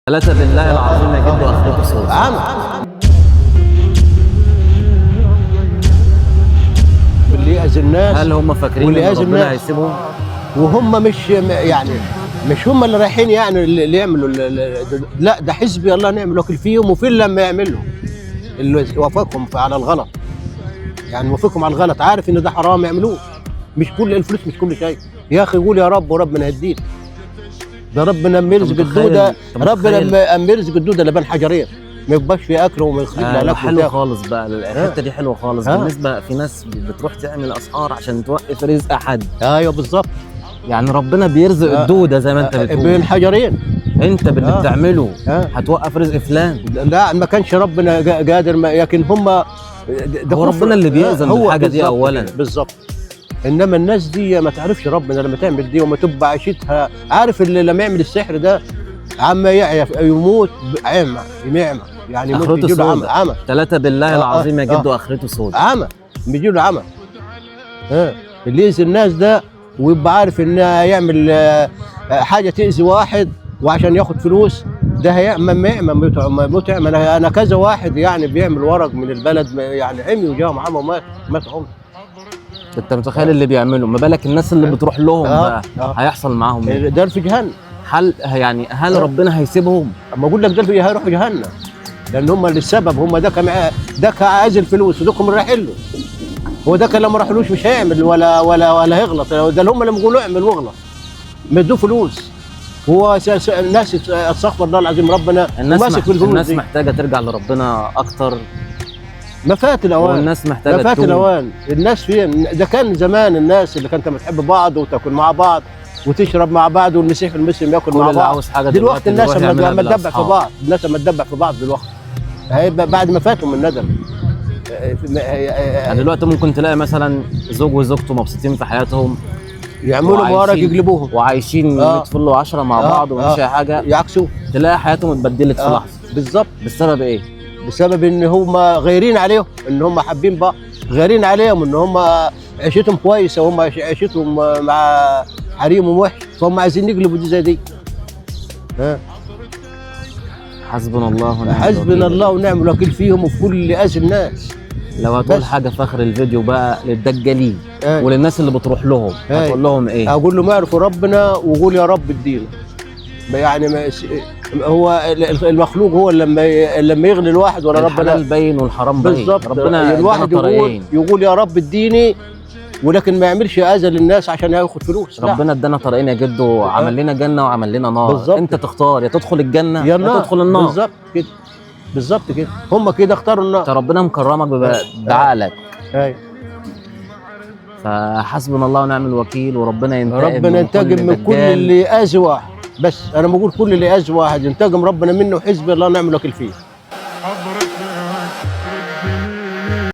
ثلاثة بالله العظيم يا جدو اخرته صوت اللي يأذي الناس. هل هم فاكرين ان ربنا هيسيبهم؟ وهم مش يعني مش هم اللي رايحين يعني اللي يعملوا لا، ده حزبي الله نعم الوكيل فيهم، وفين لما يعملوا اللي وافقهم على الغلط، يعني وافقهم على الغلط، عارف ان ده حرام يعملوه. مش كل الفلوس مش كل شيء يا اخي، قول يا رب وربنا يهديك. ده ربنا اما يرزق الدوده، ربنا اما يرزق الدوده لبن حجرين ما يبقاش في اكل وما يخليك لا حلو خالص بقى الحته دي حلوه خالص. بالنسبه في ناس بتروح تعمل اسعار عشان توقف رزق حد. ايوه بالظبط، يعني ربنا بيرزق الدوده زي ما انت بتقول بين حجرين. انت باللي بتعمله هتوقف رزق فلان. لا ما كانش ربنا قادر، لكن هم ده هو ربنا اللي بيأذن بالحاجه دي اولا. بالظبط. انما الناس دي ما تعرفش ربنا لما تعمل دي، وما تبقى عيشتها. عارف اللي لما يعمل السحر ده عم يموت عمى يعني يموت يجي له عمى. ثلاثة بالله العظيم يا جدو اخرته سود. عمى بيجي له عمى. اللي يأذي الناس ده ويبقى عارف انه يعمل حاجه تأذي واحد وعشان ياخد فلوس، ده يموت عمى. انا كذا واحد يعني بيعمل ورق من البلد يعني عمي وجاهم عمى ومات عمر. انت متخيل اللي بيعملوا؟ ما بالك الناس اللي بتروح لهم بقى هيحصل معاهم ايه؟ ده في جهنم. هل ربنا هيسيبهم؟ اما اقول لك ده هيروحوا جهنم، لان هم اللي السبب. هم ده عايز الفلوس ودكم رايحين له. هو ده لو ما راحلوش مش هيعمل ولا هيغلط. ده اللي هم لما يقولوا اعمل واغلط ما ادوه فلوس. هو الناس استغفر الله العظيم، ربنا ماسك في الفلوس. الناس محتاجه ترجع لربنا اكتر. ما فات الاوان، والناس محتاجه ما فات الاوان. الناس فين؟ ده كان زمان الناس اللي كانت بتحب بعض وتاكل مع بعض وتشرب مع بعض، والمسيح المسلم ياكل مع بعض. عاوز حاجه دلوقتي الناس لما تدبع في بعض، دلوقتي هيبقى بعد ما فاتوا من الندم. يعني دلوقتي ممكن تلاقي مثلا زوج وزوجته مبسوطين في حياتهم، يعملوا موارد يقلبوهم وعايشين 100 فل و10 مع بعض ومفيش اي حاجه، يعكسوا، تلاقي حياتهم اتبدلت في لحظه. بالظبط. بسبب ايه؟ بسبب ان هم غيرين عليهم، ان هم حابين بعض، غيرين عليهم ان هم عيشتهم كويسه وهم عيشتهم مع حريمهم وحش، فهم عايزين يقلبوا دي زي دي. حسبنا الله ونعم الوكيل. حسبنا الله ونعم الوكيل فيهم وفي كل اللي اذى الناس. لو هتقول حاجه في اخر الفيديو بقى للدجالين وللناس اللي بتروح لهم، هتقول لهم ايه؟ اقول لهم اعرفوا ربنا وقول يا رب ادينا. يعني هو المخلوق هو لما يغني الواحد ولا ربنا. الحلال باين والحرام باين. بالظبط. ربنا الواحد يقول يا رب اديني، ولكن ما يعملش اذى للناس عشان ياخد فلوس. ربنا ادانا طريقين يا جدو، عمل لنا جنه وعمل لنا نار. بالزبط. انت تختار يا تدخل الجنه يا تدخل النار. بالظبط كده هم كده اختاروا النار. انت ربنا مكرمك بعقلك. ايوه. فحسبنا الله ونعم الوكيل، وربنا ينتقم من كل اللي اذى واحد. بس انا بقول كل اللي اذى واحد ينتقم ربنا منه، وحزب الله ونعم الوكيل فيه.